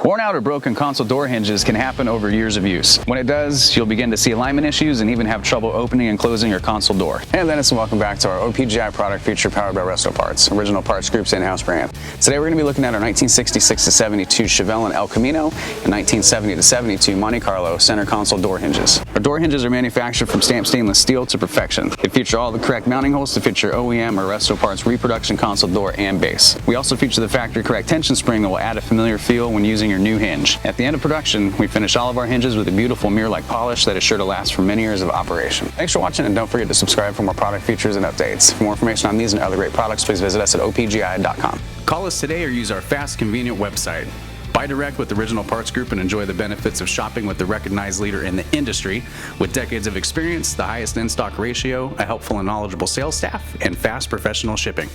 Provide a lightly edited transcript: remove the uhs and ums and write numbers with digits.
Worn out or broken console door hinges can happen over years of use. When it does, you'll begin to see alignment issues and even have trouble opening and closing your console door. Hey Dennis, and welcome back to our OPGI product feature powered by Resto Parts, Original Parts Group's in-house brand. Today we're going to be looking at our 1966 to 72 Chevelle and El Camino and 1970 to 72 Monte Carlo center console door hinges. Our door hinges are manufactured from stamped stainless steel to perfection. They feature all the correct mounting holes to fit your OEM or Resto Parts reproduction console door and base. We also feature the factory correct tension spring that will add a familiar feel when using your new hinge. At the end of production, we finish all of our hinges with a beautiful mirror-like polish that is sure to last for many years of operation. Thanks for watching, and don't forget to subscribe for more product features and updates. For more information on these and other great products, please visit us at opgi.com. Call us today or use our fast, convenient website. Buy direct with Original Parts Group and enjoy the benefits of shopping with the recognized leader in the industry. With decades of experience, the highest in-stock ratio, a helpful and knowledgeable sales staff, and fast professional shipping.